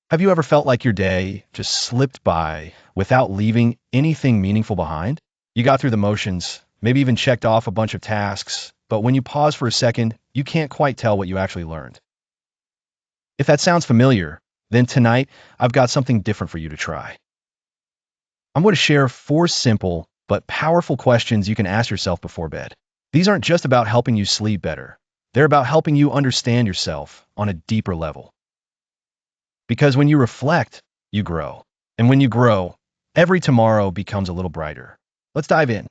Have you ever felt like your day just slipped by without leaving anything meaningful behind? You got through the motions, maybe even checked off a bunch of tasks, but when you pause for a second, you can't quite tell what you actually learned. If that sounds familiar, then tonight I've got something different for you to try. I'm going to share 4 simple but powerful questions you can ask yourself before bed. These aren't just about helping you sleep better. They're about helping you understand yourself on a deeper level. Because when you reflect, you grow. And when you grow, every tomorrow becomes a little brighter. Let's dive in.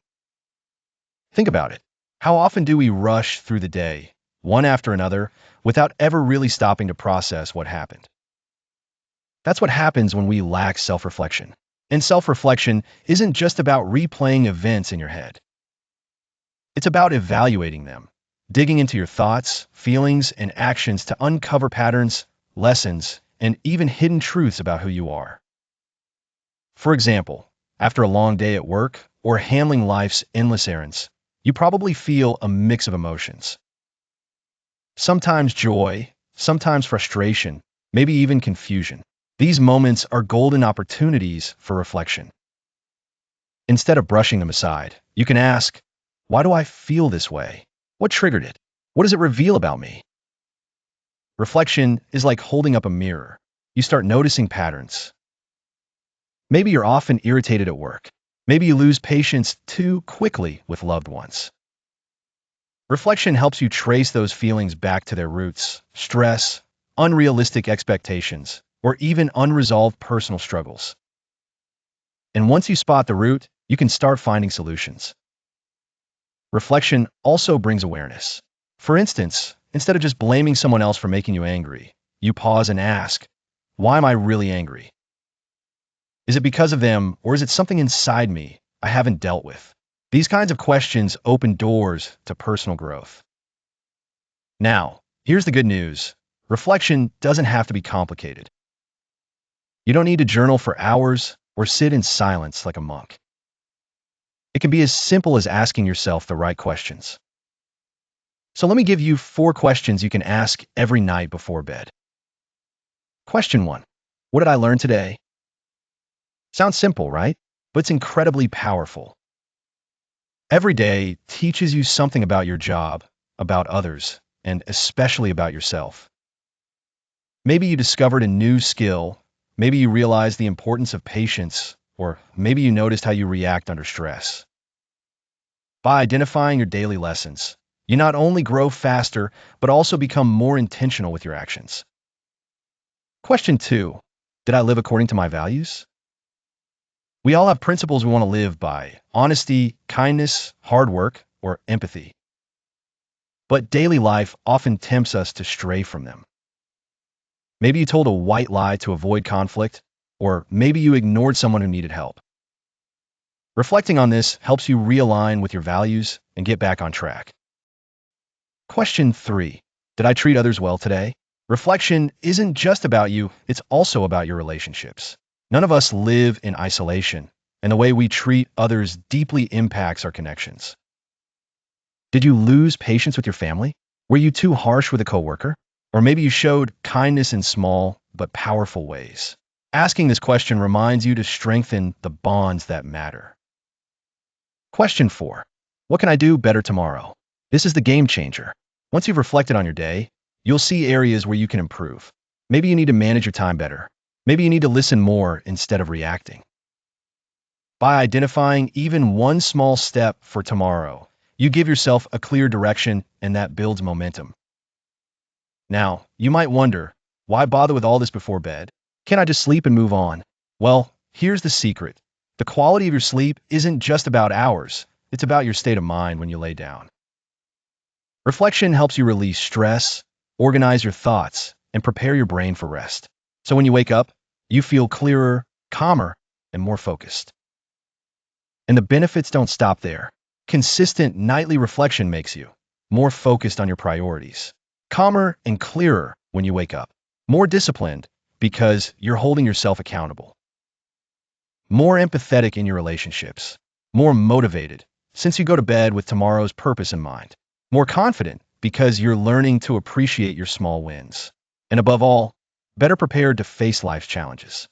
Think about it. How often do we rush through the day, one after another, without ever really stopping to process what happened? That's what happens when we lack self-reflection. And self-reflection isn't just about replaying events in your head. It's about evaluating them, digging into your thoughts, feelings, and actions to uncover patterns, lessons, and even hidden truths about who you are. For example, after a long day at work or handling life's endless errands, you probably feel a mix of emotions. Sometimes joy, sometimes frustration, maybe even confusion. These moments are golden opportunities for reflection. Instead of brushing them aside, you can ask, why do I feel this way? What triggered it? What does it reveal about me? Reflection is like holding up a mirror. You start noticing patterns. Maybe you're often irritated at work. Maybe you lose patience too quickly with loved ones. Reflection helps you trace those feelings back to their roots: stress, unrealistic expectations, or even unresolved personal struggles. And once you spot the root, you can start finding solutions. Reflection also brings awareness. For instance, instead of just blaming someone else for making you angry, you pause and ask, why am I really angry? Is it because of them, or is it something inside me I haven't dealt with? These kinds of questions open doors to personal growth. Now, here's the good news. Reflection doesn't have to be complicated. You don't need to journal for hours or sit in silence like a monk. It can be as simple as asking yourself the right questions. So let me give you 4 questions you can ask every night before bed. Question 1. What did I learn today? Sounds simple, right? But it's incredibly powerful. Every day teaches you something about your job, about others, and especially about yourself. Maybe you discovered a new skill, maybe you realized the importance of patience, or maybe you noticed how you react under stress. By identifying your daily lessons, you not only grow faster, but also become more intentional with your actions. Question 2. Did I live according to my values? We all have principles we want to live by: honesty, kindness, hard work, or empathy. But daily life often tempts us to stray from them. Maybe you told a white lie to avoid conflict, or maybe you ignored someone who needed help. Reflecting on this helps you realign with your values and get back on track. Question 3. Did I treat others well today? Reflection isn't just about you, it's also about your relationships. None of us live in isolation, and the way we treat others deeply impacts our connections. Did you lose patience with your family? Were you too harsh with a coworker? Or maybe you showed kindness in small but powerful ways. Asking this question reminds you to strengthen the bonds that matter. Question 4. What can I do better tomorrow? This is the game changer. Once you've reflected on your day, you'll see areas where you can improve. Maybe you need to manage your time better. Maybe you need to listen more instead of reacting. By identifying even one small step for tomorrow, you give yourself a clear direction, and that builds momentum. Now, you might wonder, why bother with all this before bed? Can't I just sleep and move on? Well, here's the secret. The quality of your sleep isn't just about hours, it's about your state of mind when you lay down. Reflection helps you release stress, organize your thoughts, and prepare your brain for rest. So when you wake up, you feel clearer, calmer, and more focused. And the benefits don't stop there. Consistent nightly reflection makes you more focused on your priorities, calmer and clearer when you wake up, more disciplined because you're holding yourself accountable, more empathetic in your relationships, more motivated since you go to bed with tomorrow's purpose in mind, more confident because you're learning to appreciate your small wins, and above all, better prepared to face life's challenges.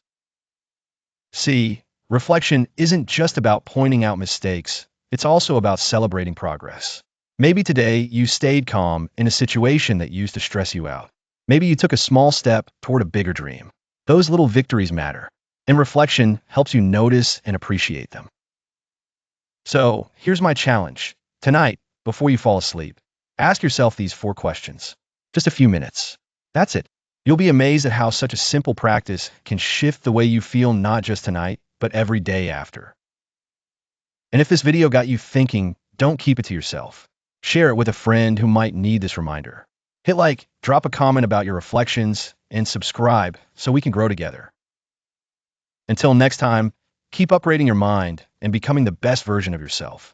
See, reflection isn't just about pointing out mistakes, it's also about celebrating progress. Maybe today you stayed calm in a situation that used to stress you out. Maybe you took a small step toward a bigger dream. Those little victories matter, and reflection helps you notice and appreciate them. So, here's my challenge. Tonight, before you fall asleep, ask yourself these 4 questions. Just a few minutes. That's it. You'll be amazed at how such a simple practice can shift the way you feel not just tonight, but every day after. And if this video got you thinking, don't keep it to yourself. Share it with a friend who might need this reminder. Hit like, drop a comment about your reflections, and subscribe so we can grow together. Until next time, keep upgrading your mind and becoming the best version of yourself.